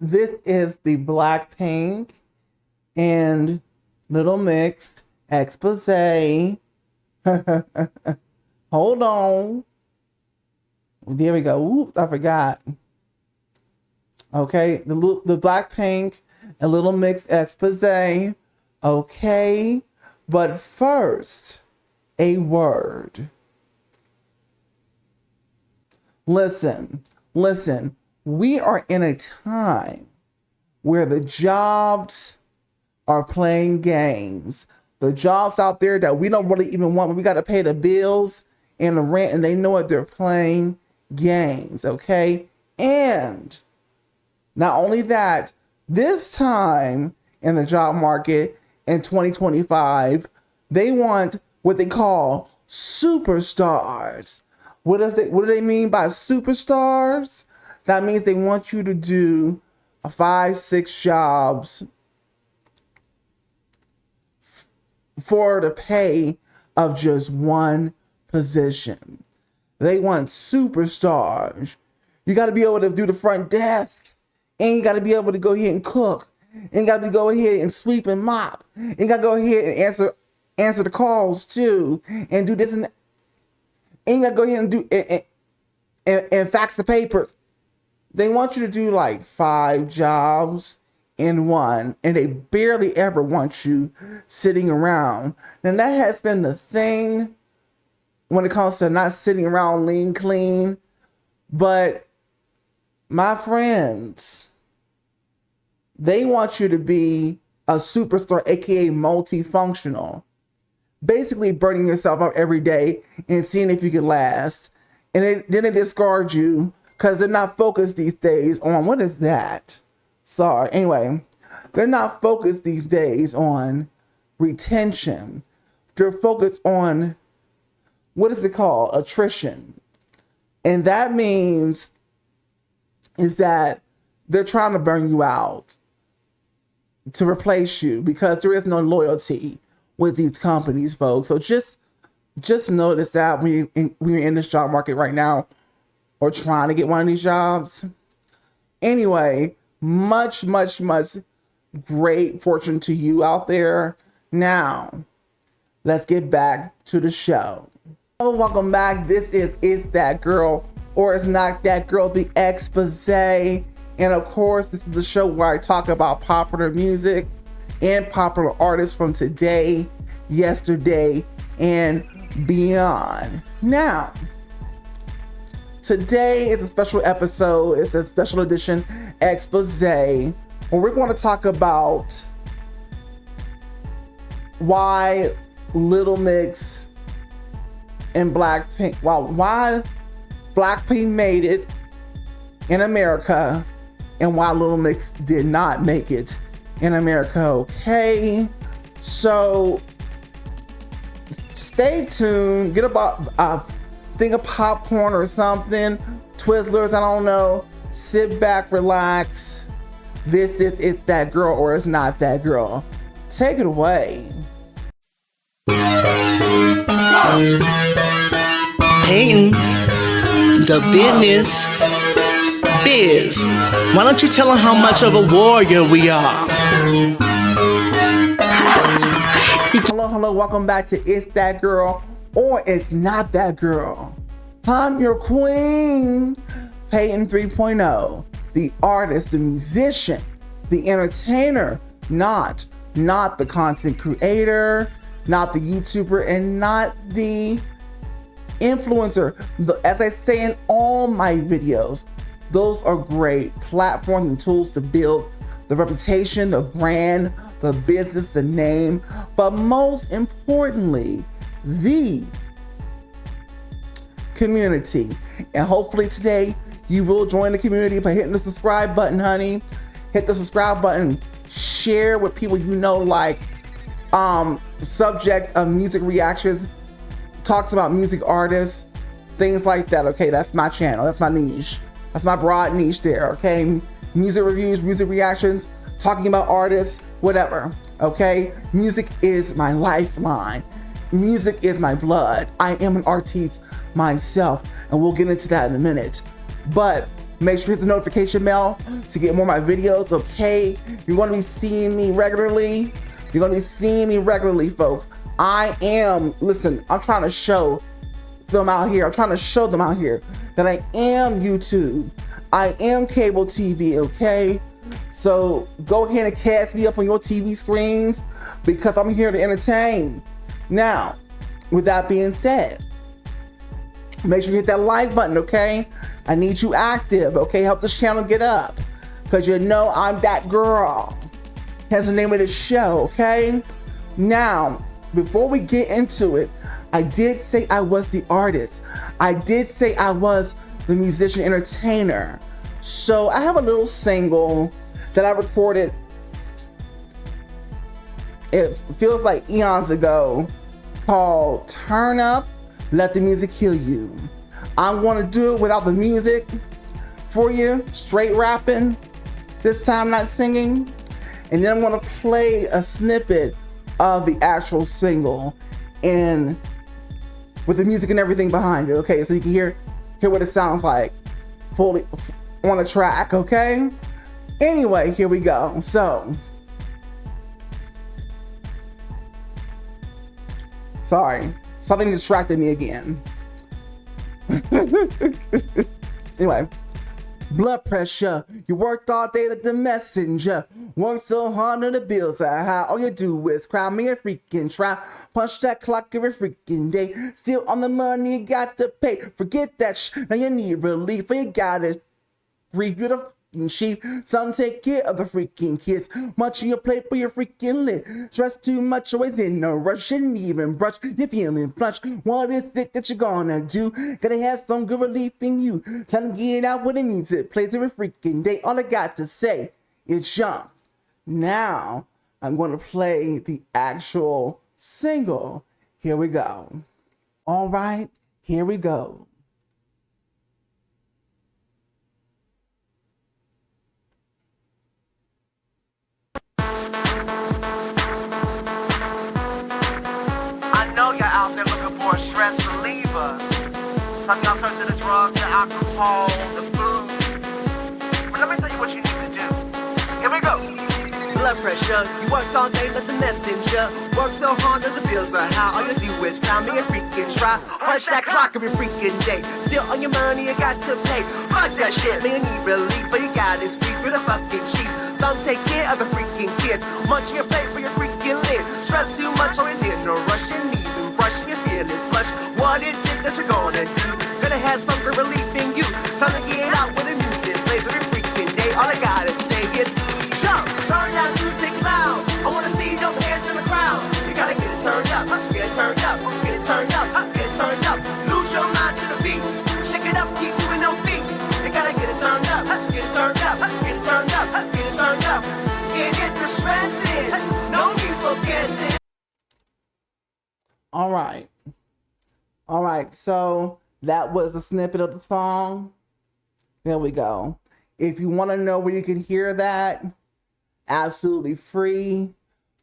This is the BLACKPINK and Little Mix expose. Hold on. There we go. Ooh, I forgot. Okay, the BLACKPINK and Little Mix expose. Okay, but first, a word. Listen. We are in a time where the jobs are playing games. The jobs out there that we don't really even want, we got to pay the bills and the rent, and they know what they're playing games, okay? And not only that, this time in the job market in 2025, they want what they call superstars. What do they mean by superstars? That means they want you to do 5-6 jobs for the pay of just one position. They want superstars. You got to be able to do the front desk, and you got to be able to go ahead and cook, and you got to go ahead and sweep and mop, and you got to go ahead and answer the calls too, and do this and you got to go ahead and do and fax the papers. They want you to do like 5 jobs in one, and they barely ever want you sitting around. And that has been the thing when it comes to not sitting around lean clean. But my friends, they want you to be a superstar, aka multifunctional. Basically burning yourself up every day and seeing if you can last. And then they discard you because they're not focused these days on, what is that? Sorry. Anyway, they're not focused these days on retention. They're focused on, what is it called? Attrition. And that means is that they're trying to burn you out to replace you because there is no loyalty with these companies, folks. So just notice that when you're in this job market right now or trying to get one of these jobs. Anyway, much great fortune to you out there. Now, let's get back to the show. Oh, welcome back. This is That Girl or It's Not That Girl, the expose. And of course, this is the show where I talk about popular music and popular artists from today, yesterday, and beyond. Now, today is a special episode. It's a special edition expose where we're going to talk about why Little Mix and BLACKPINK, why BLACKPINK made it in America and why Little Mix did not make it in America. Okay, so stay tuned. Get a thing of popcorn or something, Twizzlers, I don't know. Sit back, relax. This is It's That Girl or It's Not That Girl. Take it away. Painting the business biz. Why don't you tell them how much of a warrior we are? Hello, welcome back to It's That Girl or It's Not That Girl. I'm your queen, Peyton 3.0, the artist, the musician, the entertainer, not the content creator, not the YouTuber, and not the influencer. As I say in all my videos, those are great platforms and tools to build the reputation, the brand, the business, the name, but most importantly, the community. And hopefully today you will join the community by hitting the subscribe button, honey. Hit the subscribe button, share with people you know, like subjects of music reactions, talks about music artists, things like that. Okay, that's my channel, that's my niche, that's my broad niche there. Okay, music reviews, music reactions, talking about artists, whatever. Okay, music is my lifeline. Music is my blood. I am an artiste myself, and we'll get into that in a minute. But Make sure you hit the notification bell to get more of my videos, okay? You're gonna be seeing me regularly. You're gonna be seeing me regularly, folks. Listen, I'm trying to show them out here. I'm trying to show them out here that I am YouTube. I am cable TV, okay? So go ahead and cast me up on your TV screens because I'm here to entertain. Now, with that being said, make sure you hit that like button, okay? I need you active, okay? Help this channel get up because you know I'm that girl. That's the name of the show, okay? Now, before we get into it, I did say I was the artist. I did say I was the musician entertainer. So I have a little single that I recorded, it feels like eons ago, called Turn Up, Let the Music Heal You. I'm gonna do it without the music for you, straight rapping, this time not singing. And then I'm gonna play a snippet of the actual single and with the music and everything behind it, okay? So you can hear what it sounds like fully on a track, okay? Anyway, here we go. So, sorry, something distracted me again. Anyway, blood pressure, you worked all day like the messenger, worked so hard on the bills are high, all you do is cry me a freaking try, punch that clock every freaking day, still on the money you got to pay, forget that now you need relief, you gotta review the freaking sheep, some take care of the freaking kids, much on your plate but you're freaking lit, stress too much, always in no rush, shouldn't even brush, you're feeling flush, what is it that you're gonna do, gotta have some good relief in you, time to get out with the music, plays every freaking day, all I got to say is jump. Now, I'm gonna play the actual single, here we go. All right, here we go. I know you're out there looking for a stress reliever. Some y'all turn to the drugs, the alcohol, the food. But let me tell you what you need to do. Here we go. Blood pressure, you worked all day like the messenger. Work so hard that the bills are high. All you do is cry me a freaking try. Punch that clock every freaking day. Still on your money, you got to pay. Fuck that shit, man, you need relief. But you got is free for the fucking cheap. Some take care of the freaking kids. Munch your plate for your freaking lid. Stress too much, always in no rush. You need even brush, you're feeling flush. What is it that you're gonna do? Gonna have some good relief in you. Time to get out with the music plays every freaking day. All I gotta say is jump, turn that music loud. I wanna see your hands in the crowd. You gotta get it turned up, get it turned up, get it turned up, get it turned up. Lose your mind to the beat. Shake it up, keep moving no feet. You gotta get it turned up, get it turned up, get it turned up, get it turned up. And get the stress in. No need for guessing. All right. All right, so that was a snippet of the song. There we go. If you want to know where you can hear that, absolutely free,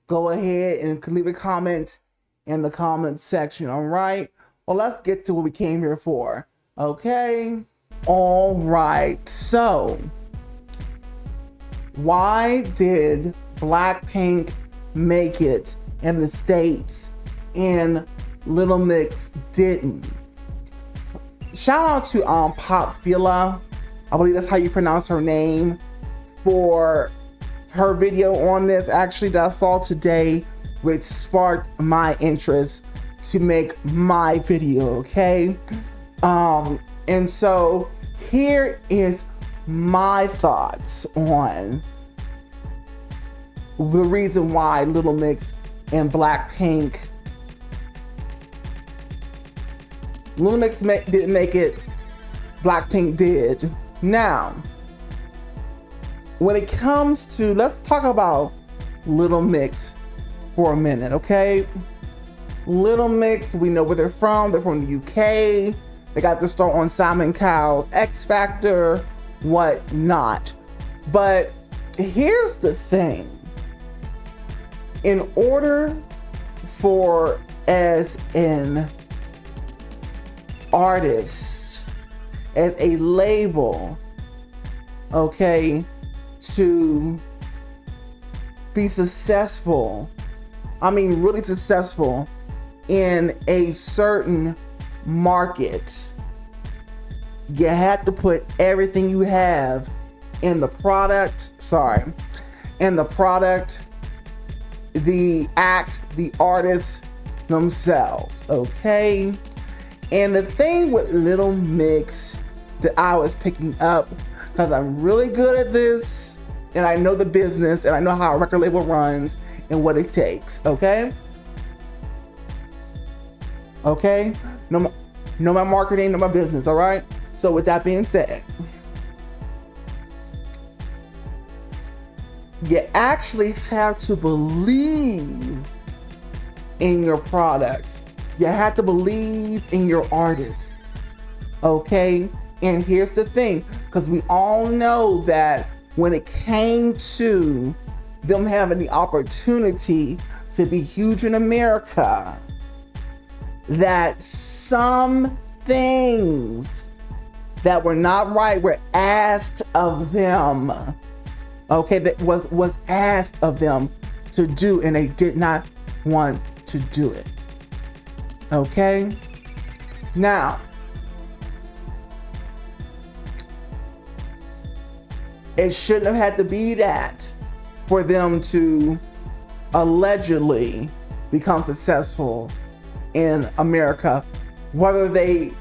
go ahead and leave a comment in the comment section, all right? Well, let's get to what we came here for, okay? All right, so why did BLACKPINK make it in the States and Little Mix didn't? Shout out to Popfila, I believe that's how you pronounce her name, for her video on this actually that I saw today, which sparked my interest to make my video, okay? And so here is my thoughts on the reason why Little Mix and BLACKPINK, Little Mix didn't make it, BLACKPINK did. Now, when it comes to, let's talk about Little Mix for a minute, okay? Little Mix, we know where they're from. They're from the UK. They got their start on Simon Cowell's X Factor, whatnot. But here's the thing. In order for, as an artist, as a label, okay, to be successful, I mean really successful in a certain market, you have to put everything you have in the product, the act, the artist themselves, okay? And the thing with Little Mix that I was picking up, because I'm really good at this, and I know the business, and I know how a record label runs and what it takes, okay? Okay? Know my marketing, know my business, all right? So with that being said, you actually have to believe in your product. You have to believe in your artist, okay? And here's the thing, because we all know that when it came to them having the opportunity to be huge in America, that some things that were not right were asked of them, okay, that was asked of them to do, and they did not want to do it, okay? Now, it shouldn't have had to be that for them to allegedly become successful in America, whether they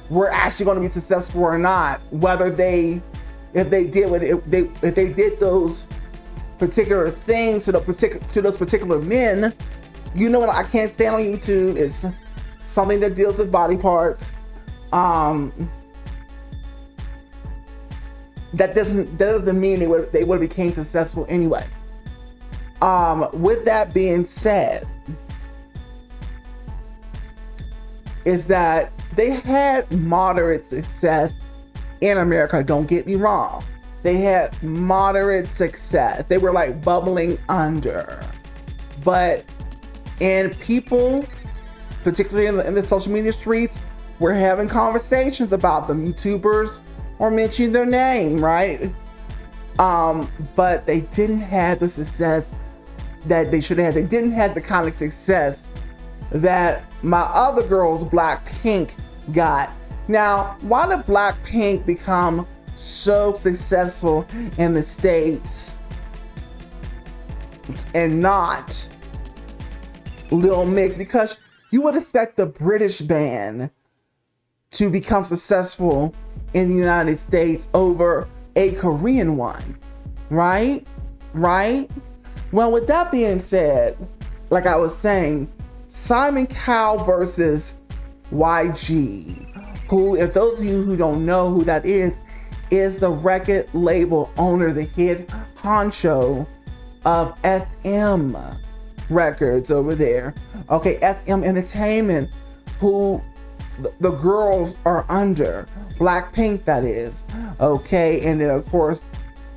were actually going to be successful or not, if they did those particular things to those particular men. You know what I can't stand on YouTube is something that deals with body parts. That doesn't mean they would have became successful anyway. With that being said, is that they had moderate success in America. Don't get me wrong. They had moderate success. They were like bubbling under. But people, particularly in the social media streets, were having conversations about them. YouTubers were mentioning their name, right? But they didn't have the success that they should have. They didn't have the kind of success that my other girls, BLACKPINK, got. Now, why did BLACKPINK become so successful in the States and not Lil Mix? Because you would expect the British band to become successful in the United States over a Korean one, right? Well, with that being said, like I was saying, Simon Cowell versus YG, who, if those of you who don't know who that is the record label owner, the head honcho of SM Records over there. Okay, SM Entertainment, who the girls are under. BLACKPINK, that is. Okay, and then of course,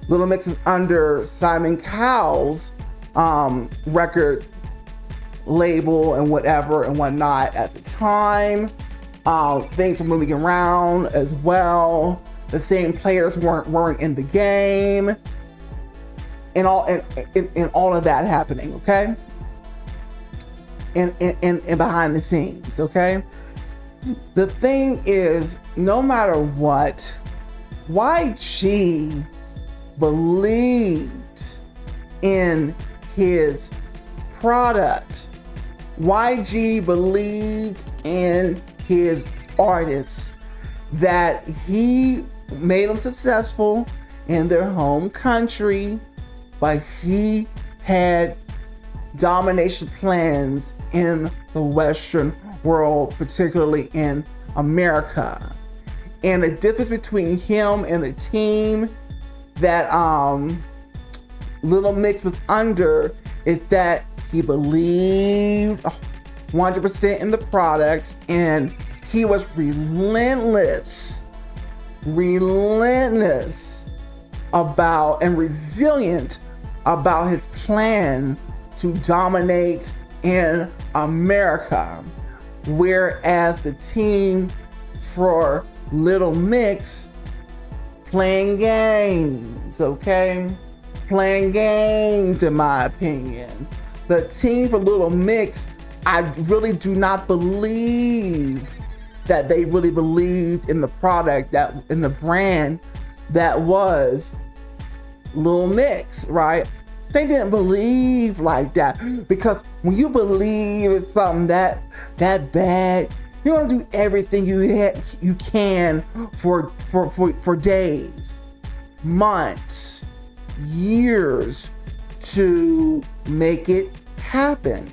Little Mix is under Simon Cowell's record label and whatever and whatnot at the time. Things were moving around as well. The same players weren't in the game, and all of that happening, okay? And behind the scenes, okay? The thing is, no matter what, YG believed in his product. YG believed in his artists, that he made them successful in their home country, but he had domination plans in the Western world, particularly in America. And the difference between him and the team that Little Mix was under is that he believed 100% in the product, and he was relentless about and resilient about his plan to dominate in America. Whereas the team for Little Mix playing games, okay? Playing games, in my opinion. The team for Little Mix, I really do not believe that they really believed in the product, that in the brand that was Little Mix, right? They didn't believe like that, because when you believe in something that bad, you're gonna do everything you can for days, months, years to make it happen.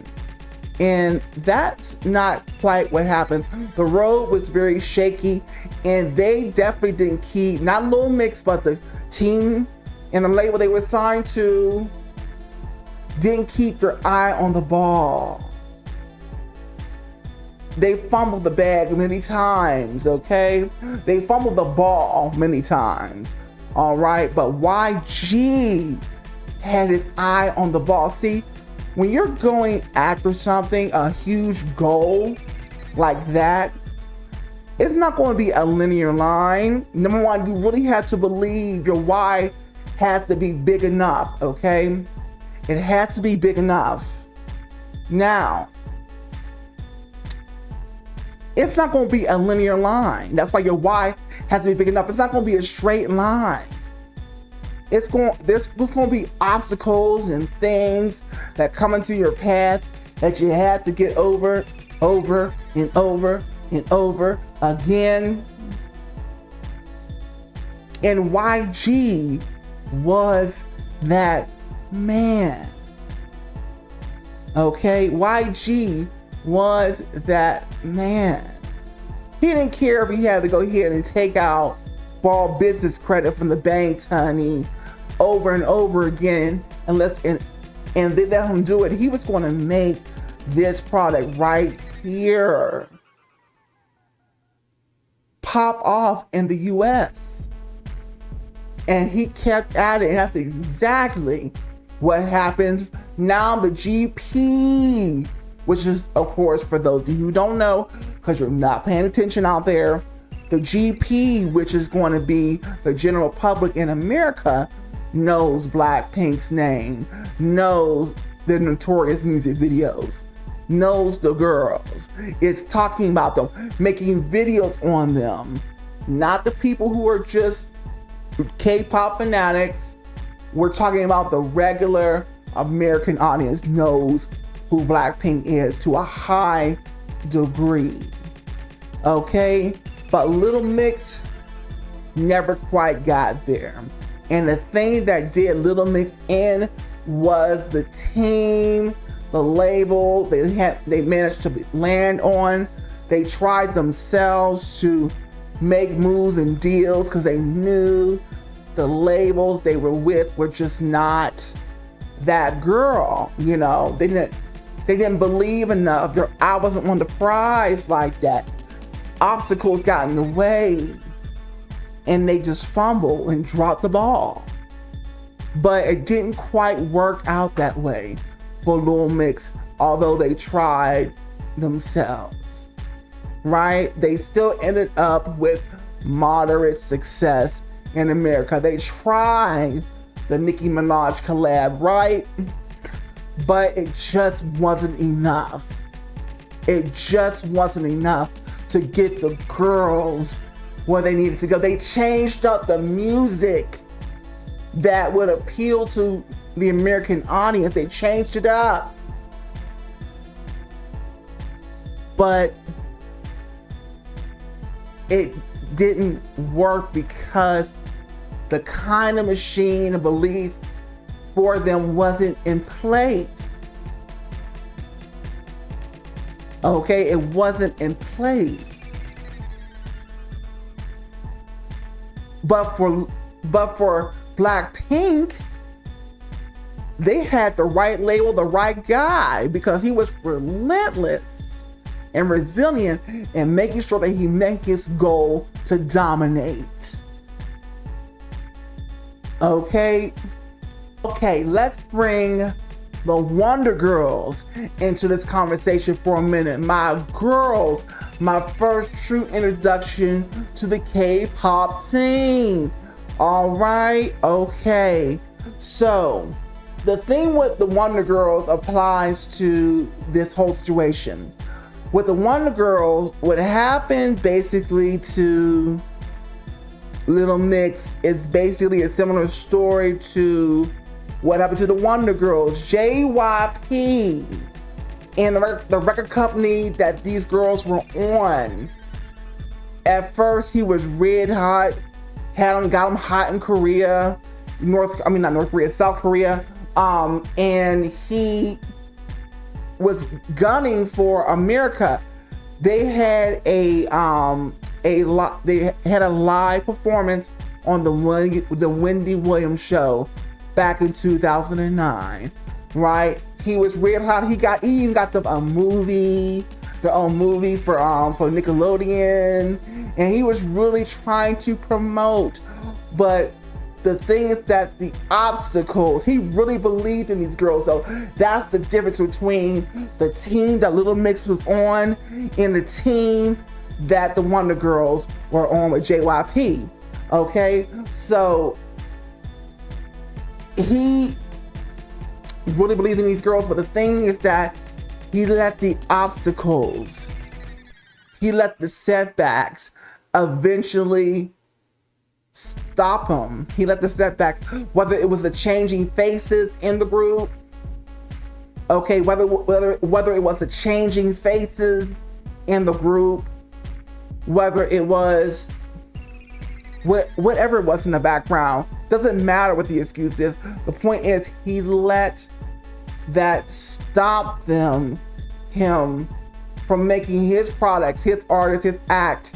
And that's not quite what happened. The road was very shaky, and they definitely didn't keep, not Little Mix, but the team and the label they were signed to didn't keep their eye on the ball. They fumbled the bag many times, okay? They fumbled the ball many times, all right? But YG had his eye on the ball. See, when you're going after something, a huge goal like that, it's not going to be a linear line. Number one, you really have to believe your why has to be big enough, okay? It has to be big enough. Now, it's not going to be a linear line. That's why your why has to be big enough. It's not going to be a straight line. There's going to be obstacles and things that come into your path that you have to get over and over and over again. And YG was that man. Okay, YG was that man. He didn't care if he had to go ahead and take out ball business credit from the banks, honey, over and over again, and they let him do it. He was going to make this product right here pop off in the US. And he kept at it, and that's exactly what happens now. The GP, which is, of course, for those of you who don't know, because you're not paying attention out there, the GP, which is going to be the general public in America, knows BLACKPINK's name, knows their notorious music videos, knows the girls, is talking about them, making videos on them. Not the people who are just K-pop fanatics. We're talking about the regular American audience knows who BLACKPINK is to a high degree. Okay? But Little Mix never quite got there. And the thing that did Little Mix in was the team, the label they managed to land on. They tried themselves to make moves and deals because they knew the labels they were with were just not that girl. You know, they didn't believe enough. Their eye wasn't on the prize like that. Obstacles got in the way, and they just fumbled and dropped the ball. But it didn't quite work out that way for Little Mix, although they tried themselves, right? They still ended up with moderate success in America. They tried the Nicki Minaj collab, right? But it just wasn't enough. It just wasn't enough to get the girls where they needed to go. They changed up the music that would appeal to the American audience. They changed it up. But it didn't work because the kind of machine of belief for them wasn't in place. Okay, it wasn't in place. But for BLACKPINK, they had the right label, the right guy, because he was relentless and resilient in making sure that he met his goal to dominate. Okay, let's bring the Wonder Girls into this conversation for a minute. My girls, my first true introduction to the K-pop scene. All right, okay. So the thing with the Wonder Girls applies to this whole situation. With the Wonder Girls, what happened basically to Little Mix is basically a similar story to what happened to the Wonder Girls. JYP and the record company that these girls were on, at first he was red hot, got them hot in Korea, South Korea, and he was gunning for America. They had a live performance on the Wendy Williams show back in 2009, right? He was red hot. He even got the movie for Nickelodeon, and he was really trying to promote. But the thing is that the obstacles, he really believed in these girls. So that's the difference between the team that Little Mix was on and the team that the Wonder Girls were on with JYP. Okay, so he really believed in these girls, but the thing is that he let the obstacles, he let the setbacks eventually stop him. He let the setbacks, whether it was the changing faces in the group, okay, whether it was the changing faces in the group, whether it was whatever it was in the background, doesn't matter what the excuse is. The point is, he let that stop him from making his products, his artists, his act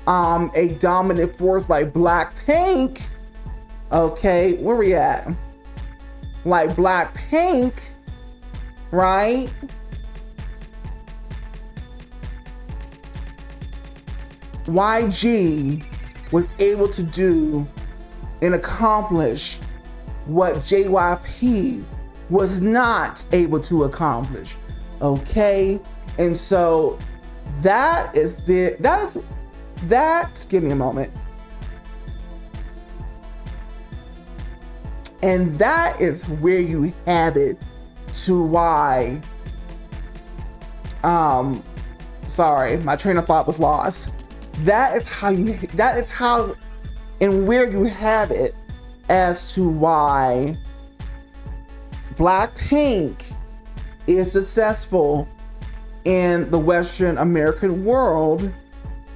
a dominant force like BLACKPINK. Okay, where we at? Like BLACKPINK, right? YG was able to do and accomplish what JYP was not able to accomplish. Okay, and so give me a moment. And that is where you have it to why, sorry, my train of thought was lost. That is how and where you have it as to why BLACKPINK is successful in the Western American world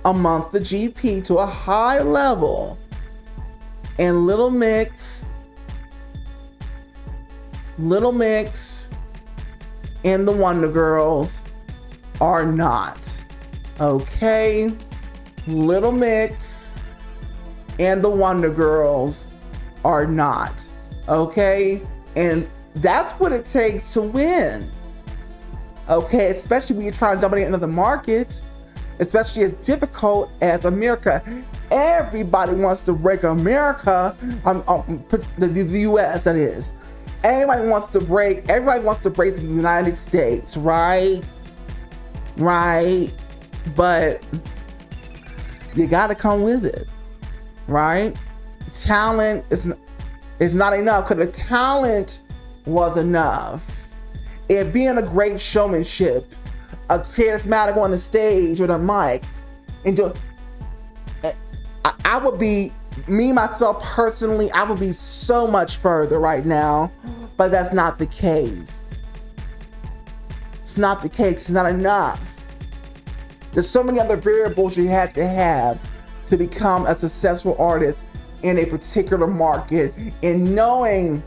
amongst the GP to a high level, and Little Mix and the Wonder Girls are not. Okay, Little Mix and the Wonder Girls are not. Okay, and that's what it takes to win. Okay, especially when you're trying to dominate another market, especially as difficult as America. Everybody wants to break America, the US, that is. Everybody wants to break the United States, right? Right? But you gotta come with it, right? Talent is not enough, because the talent was enough. It being a great showmanship, a charismatic on the stage with a mic, and I would be, me myself personally, I would be so much further right now, but that's not the case. It's not the case. It's not enough. There's so many other variables you have to become a successful artist in a particular market, and knowing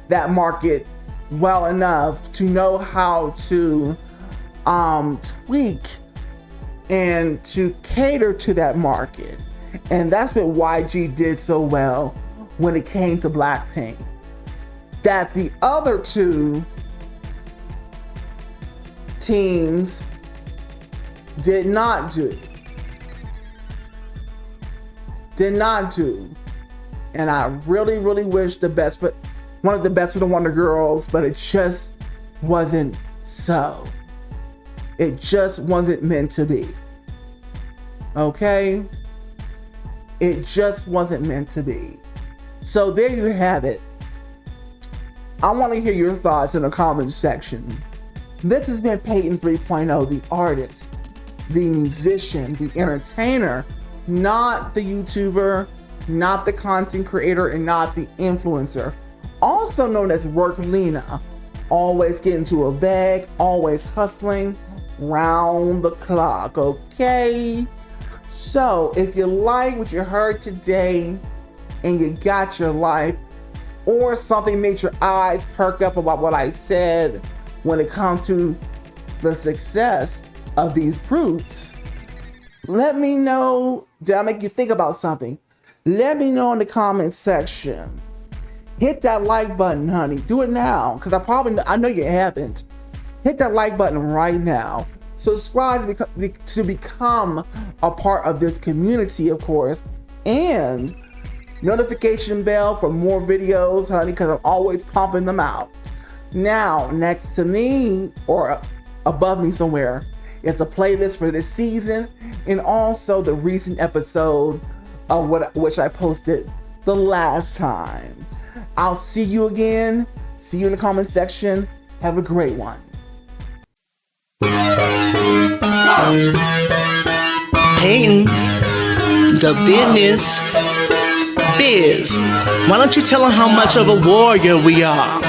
that market well enough to know how to tweak and to cater to that market. And that's what YG did so well when it came to BLACKPINK, that the other two teams did not do. And I really, really wish one of the best for the Wonder Girls, but it just wasn't so. It just wasn't meant to be. Okay? It just wasn't meant to be. So there you have it. I want to hear your thoughts in the comments section. This has been Peyton 3.0, the artist, the musician, the entertainer, not the YouTuber, not the content creator, and not the influencer. Also known as Work Lena. Always getting to a bag, always hustling round the clock, okay? So if you like what you heard today and you got your life, or something made your eyes perk up about what I said when it comes to the success of these groups, let me know. Did I make you think about something? Let me know in the comments section. Hit that like button, honey. Do it now, because I know you haven't. Hit that like button right now. Subscribe to become a part of this community, of course, and notification bell for more videos, honey, because I'm always pumping them out. Now, next to me, or above me somewhere, it's a playlist for this season, and also the recent episode of which I posted the last time. I'll see you again. See you in the comment section. Have a great one. Peyton, the business biz. Why don't you tell them how much of a warrior we are?